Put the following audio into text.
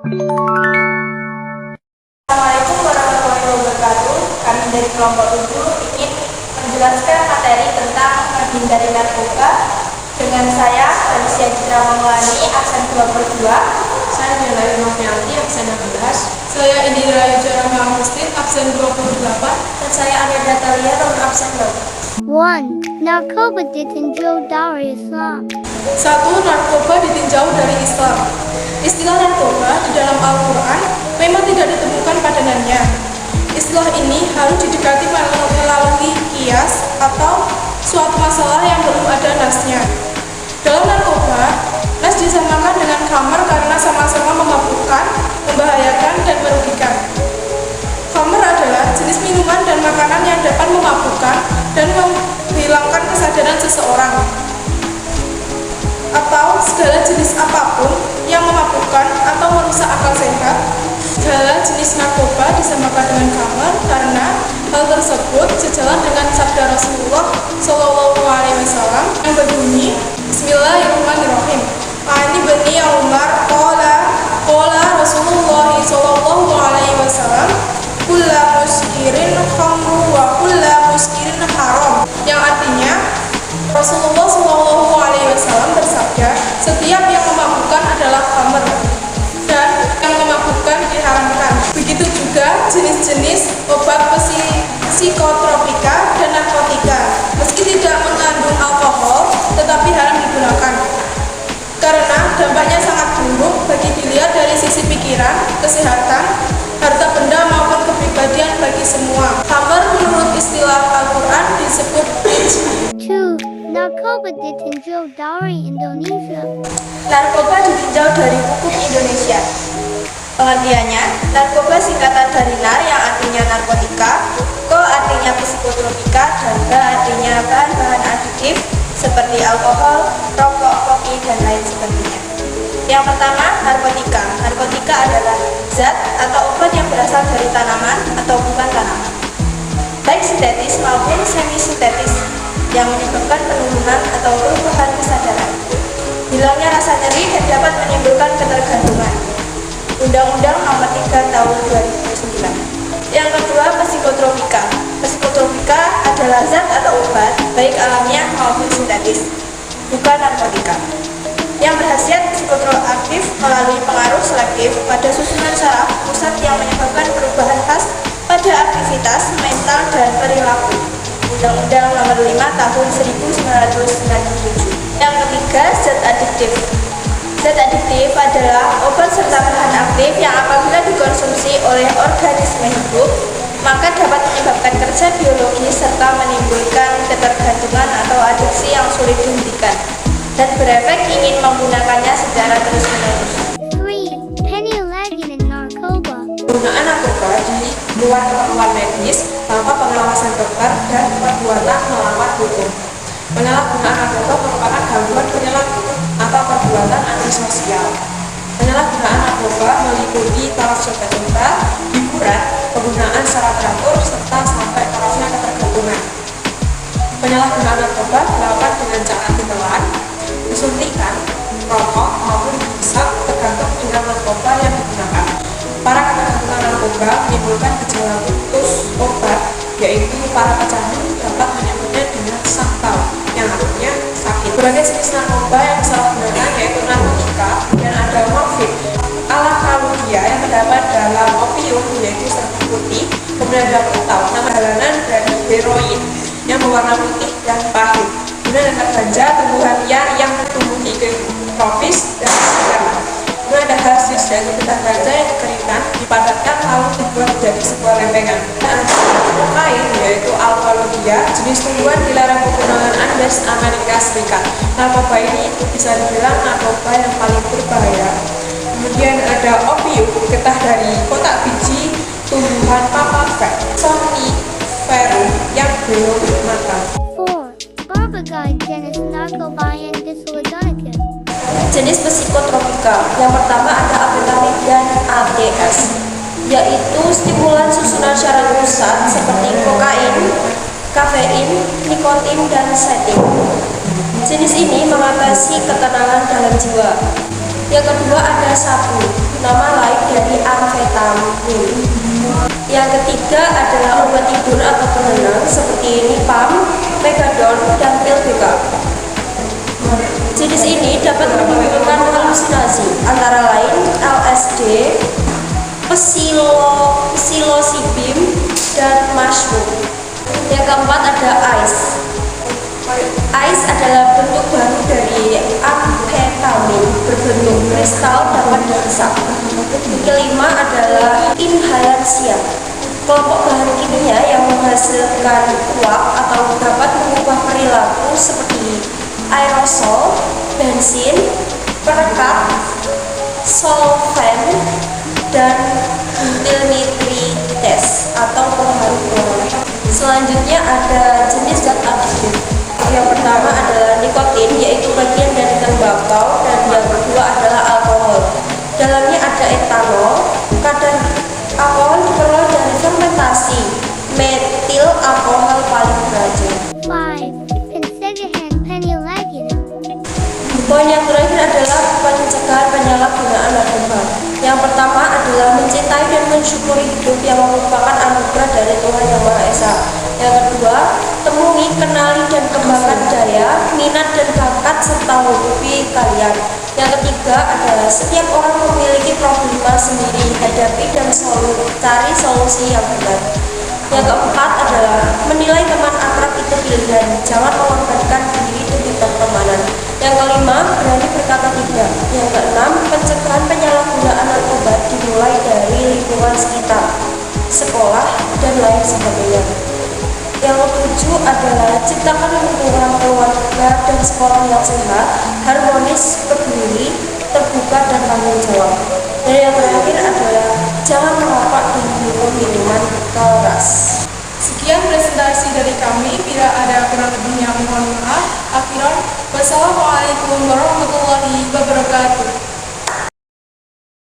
Assalamualaikum warahmatullahi wabarakatuh. Kami dari kelompok 7 ingin menjelaskan materi tentang menghindari narkoba dengan saya, Alicia Citra Maulani, absen 22. Saya Nilai Novianti, absen 16. Saya Indira Yujara Mamustin, absen 28. Dan saya Amelia Talia, nomor absen 2. 1. Narkoba ditinjau dari Islam. 1. Narkoba ditinjau dari Islam. Istilah narkoba di dalam Al-Quran memang tidak ditemukan padanannya. Istilah ini harus didekati melalui kias atau suatu masalah yang belum ada nasnya. Dalam narkoba, nas disamakan dengan khamar karena sama-sama memabukkan, membahayakan, dan merugikan. Khamar adalah jenis minuman dan makanan yang dapat memabukkan dan menghilangkan kesadaran seseorang, atau segala jenis apapun yang memabukkan atau merusak akal sehat. Segala jenis narkoba disamakan dengan khamar karena hal tersebut sejalan dengan sabda Rasulullah SAW yang berbunyi, Bismillahirrahmanirrahim. Ani bani Umar qala Rasulullah SAW, kulla muskirin khamru wa kulla muskirin haram, yang artinya Rasulullah SAW bersabda, setiap yang memabukkan adalah khamr dan yang memabukkan diharamkan. Begitu juga jenis-jenis obat psikotropika dan narkotika, meski tidak mengandung alkohol, tetapi haram digunakan karena dampaknya sangat buruk bagi dilihat dari sisi pikiran, kesehatan, harta benda maupun kepribadian bagi semua. Khamr menurut istilah Al-Quran disebut rich. 2. Narkoba ditinjau dari Indonesia. Narkoba ditinjau dari hukum Indonesia. Pengertiannya, narkoba singkatan dari nar yang artinya narkotika, ko artinya psikotropika, dan ba artinya bahan-bahan adiktif seperti alkohol, rokok, kopi, dan lain sebagainya. Yang pertama, narkotika. Narkotika adalah zat atau obat yang berasal dari tanaman atau bukan tanaman, baik sintetis maupun semi-sintetis, yang menyebabkan penurunan atau perubahan kesadaran, hilangnya rasa nyeri, dan dapat menimbulkan ketergantungan. Undang-Undang Nomor 3 Tahun 2009. Yang kedua, psikotropika. Psikotropika adalah zat atau obat, baik alamiah maupun sintetis, bukan narkotika, yang berkhasiat psikoaktif melalui pengaruh selektif pada susunan saraf pusat yang menyebabkan perubahan khas pada aktivitas mental dan perilaku. Undang-Undang Nomor 5 Tahun 1997. Yang ketiga, zat adiktif. Zat adiktif adalah obat serta bahan aktif yang apabila dikonsumsi oleh organisme hidup, maka dapat menyebabkan kerja biologis serta menimbulkan ketergantungan atau adiksi yang sulit dihentikan, dan berefek ingin menggunakannya secara terus-menerus. 3. Penyalahgunaan narkoba. Penggunaan narkoba di luar keperluan medis tanpa pengawasan dokter dan perbuatan melawan hukum. Penyalahgunaan narkoba merupakan gangguan perilaku atau perbuatan antisosial. Penyalahgunaan narkoba meliputi taraf coba-coba, hiburan, penggunaan secara teratur, serta sampai tarafnya ketergantungan. Penyalahgunaan narkoba dilakukan dengan cara ditelan, disuntikan, rokok, maupun dihisap tergantung dengan narkoba yang digunakan. Para ketergantungan narkoba menimbulkan gejala putus obat, yaitu para pecandu dapat menyebutnya dengan saktal, yang artinya sakit. Berbagai jenis narkoba yang disalahgunakan yaitu narkotika, dan ada morfin, alkaloida yang terdapat dalam opium yaitu serbuk putih, kemudian ada pentol, nama jalanan dari heroin yang berwarna putih dan pahit. Kemudian ada ganja, tumbuhan liar yang tumbuh di iklim tropis dan sekitar. Kemudian ada hasis, yaitu getah ganja yang dikeringkan, dipadatkan lalu dibuat menjadi sebuah lempengan. Dan ada kokain, yaitu alkaloida, jenis tumbuhan dilarang penggunaan Andes Amerika Serikat. Narkoba ini bisa dibilang narkoba yang paling berbahaya. Kemudian ada opium, getah dari kotak biji tumbuhan papaver, somniferum yang belum matang. 4. Berbagai jenis narkoba yang disalahgunakan. Jenis psikotropika. Yang pertama ada amfetamin dan ADS, yaitu stimulan susunan syaraf pusat seperti kokain, kafein, nikotin, dan setin. Jenis ini mengatasi ketenangan dalam jiwa. Yang kedua ada sabu. nama lain dari amfetamin. Yang ketiga adalah obat tidur atau penenang seperti Nipam, Megadon, dan pil BK. Jenis ini dapat menimbulkan halusinasi, antara lain LSD, psilocybin, dan mushroom. Yang keempat ada ice. Ice adalah bentuk baru dari amfetamin berbentuk kristal dapat dihisap. Kelima adalah inhalansia. Kelompok bahan kimia yang menghasilkan uap atau dapat mengubah perilaku seperti aerosol, bensin, perekat, solvent, dan butyl nitrites atau pengharum ruangan. Selanjutnya ada jenis zat aktif. Yang pertama adalah nikotin, yaitu bagian dari tembakau, dan yang kedua adalah alkohol. Dalamnya ada etanol. Kadar alkohol diperoleh dari fermentasi metil alkohol paling beracun. 5. Consider hand penny legend. Poin yang terakhir adalah pencegahan penyalahgunaan narkoba. Yang pertama adalah mencintai dan mensyukuri hidup yang merupakan anugerah dari Tuhan Yang Maha Esa. Yang kedua, temui, kenali, dan kembangkan daya, minat, dan bakat serta hobi kalian. Yang ketiga adalah setiap orang memiliki problema sendiri, hadapi dan cari solusi yang benar. Yang keempat adalah menilai teman akrab itu pilihan, jangan mengorbankan diri demi pertemanan. Yang kelima, berani berkata tidak. Yang keenam, pencegahan penyalahgunaan narkoba dimulai dari lingkungan sekitar, sekolah, dan lain sebagainya. Yang ketujuh adalah ciptakan lingkungan keluarga dan sekolah yang sehat, harmonis, peduli, terbuka, dan tanggung jawab. Dan yang terakhir adalah jangan merokok dan minum minuman keras. Sekian presentasi dari kami. Bila ada kurang lebihnya mohon maaf. Akhiran, wassalamualaikum warahmatullahi wabarakatuh.